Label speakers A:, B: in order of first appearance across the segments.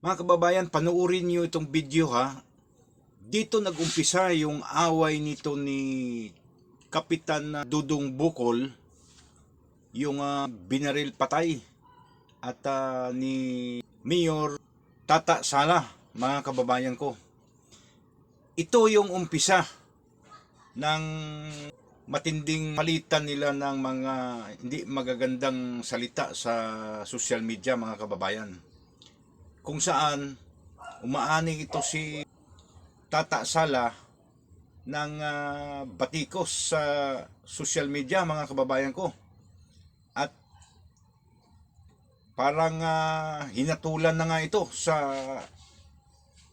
A: Mga kababayan, panoorin niyo itong video ha. Dito nag-umpisa yung away nito ni Kapitan Dudong Bukol, yung binaril patay, at ni Mayor Tata Sala, mga kababayan ko. Ito yung umpisa ng matinding palitan nila ng mga hindi magagandang salita sa social media, mga kababayan. Kung saan umaaning ito si Tata Sala ng batikos sa social media, mga kababayan ko. At parang hinatulan na nga ito sa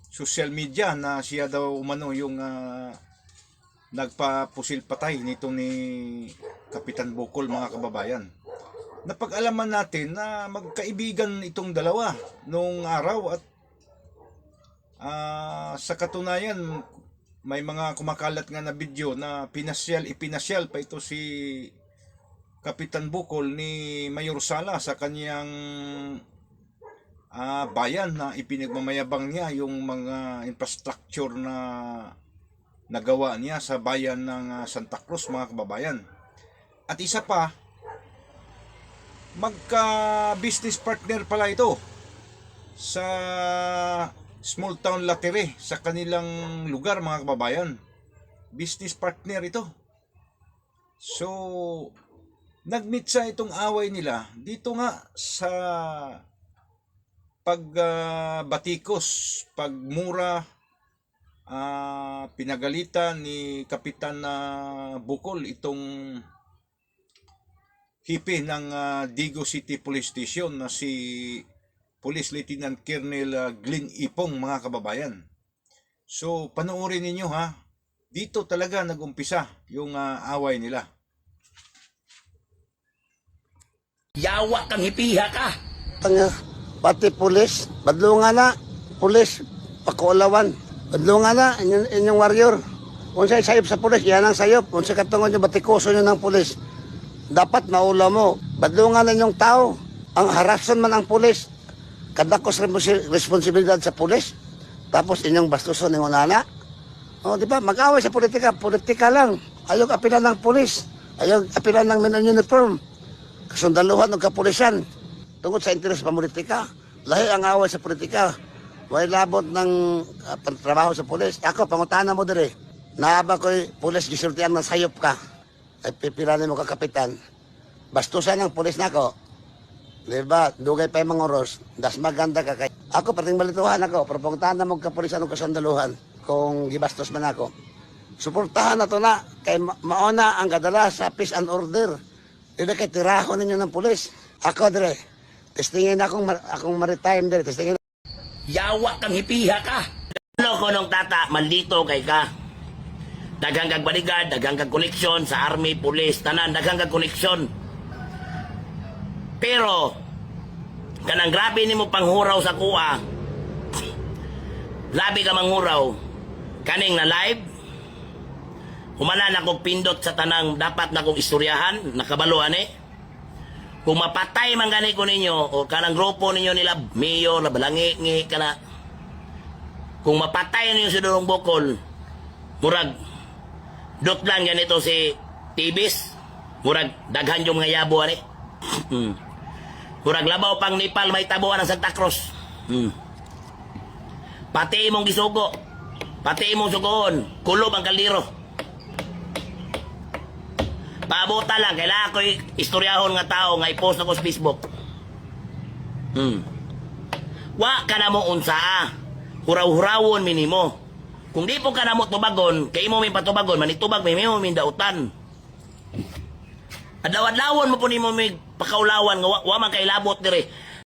A: social media na siya daw umano yung nagpapusil patay nito ni Kapitan Bukol, mga kababayan. Napag-alaman natin na magkaibigan itong dalawa noong araw at sa katunayan may mga kumakalat nga na video na ipinasyal pa ito si Kapitan Bukol ni Mayor Sala sa kanyang bayan, na ipinagmamayabang niya yung mga infrastructure na nagawa niya sa bayan ng Santa Cruz, mga kababayan. At isa pa, magka-business partner pala ito sa small town Latire, sa kanilang lugar, mga kababayan. Business partner ito. So, nagmitsa itong away nila dito nga sa pagbatikos, pagmura, pinagalitan ni Kapitan Bukol itong hipe ng Digo City Police Station na si Police Lieutenant Colonel Glenn Ipong, mga kababayan. So, panoorin ninyo ha. Dito talaga nagumpisa yung away nila.
B: Yawa kang hipiha ka.
C: Pati pulis, badlungan na, pulis, pakuulawan. Badlungan na, inyong warrior. Kung sa'yo sayop sa pulis, yan ang sayop. Kung sa katungod nyo, batikuso nyo ng pulis. Dapat maula mo. Badlungan na inyong tao. Ang harason man ang pulis. Kadakos responsibilidad sa pulis. Tapos inyong bastuson ng unana. O, di ba? Mag-away sa politika. Politika lang. Ayaw apilan ng pulis. Ayaw apilan ng men uniform. Kasundaluhan ng kapulisan. Tungkol sa interes sa politika. Lahi ang away sa politika. May labot ng trabaho sa pulis. Ako, pangutahan mo dire. Naaba ko'y pulis gisultihan ng sayop ka. Ay pipiranin mo ka, kapitan. Bastusan ng pulis na ako. Diba? Dugay pa yung mga oros. Das maganda ka kay... Ako, pating balituhan ako. Pero pangutahan na mo kapulisan ng kasundaluhan. Kung gibastos man ako. Suportahan na to na. Kay mauna ang kadala sa peace and order. Hindi kay tiraho ninyo ng pulis. Ako dire. Testingin akong maritime dire. Testingin.
B: Yawa kang hipiha ka. Ano ko nung tata, maldito kay ka. Daghang kag bodyguard, daghang kag koneksyon sa army, police, tanan, daghang kag koneksyon. Pero, kanang grabe ni mo panghuraw sa kuha. Labi ka manghuraw. Kaning na live. Humana na kong pindot sa tanang dapat na kong istoryahan, nakabaluan eh. Kung mapatay man gani ko ninyo, o kanang grupo ninyo nila, mayor, nabalangi, kana. Kung mapatay ninyo si Dudong Bukol, murag, dot lang ganito si Tibis, murag, daghan yung mga yabo, ani. Murag, labaw pang Nepal, may tabuan ng Santa Cruz. Pati imong gisugo, pati imong sugoon, kulob ang kaldero. Paabuta lang, kailangan ko'y istoryahon nga tao nga i-post ako sa Facebook. Wa ka na mo unsa, huraw-hurawon minimo. Kung di po ka na mo tubagon, kay mo may patubagon, manitubag may may dautan. Adlaw-adlawon mo po ni mo may pakaulawan, nga wa man kay labot dire.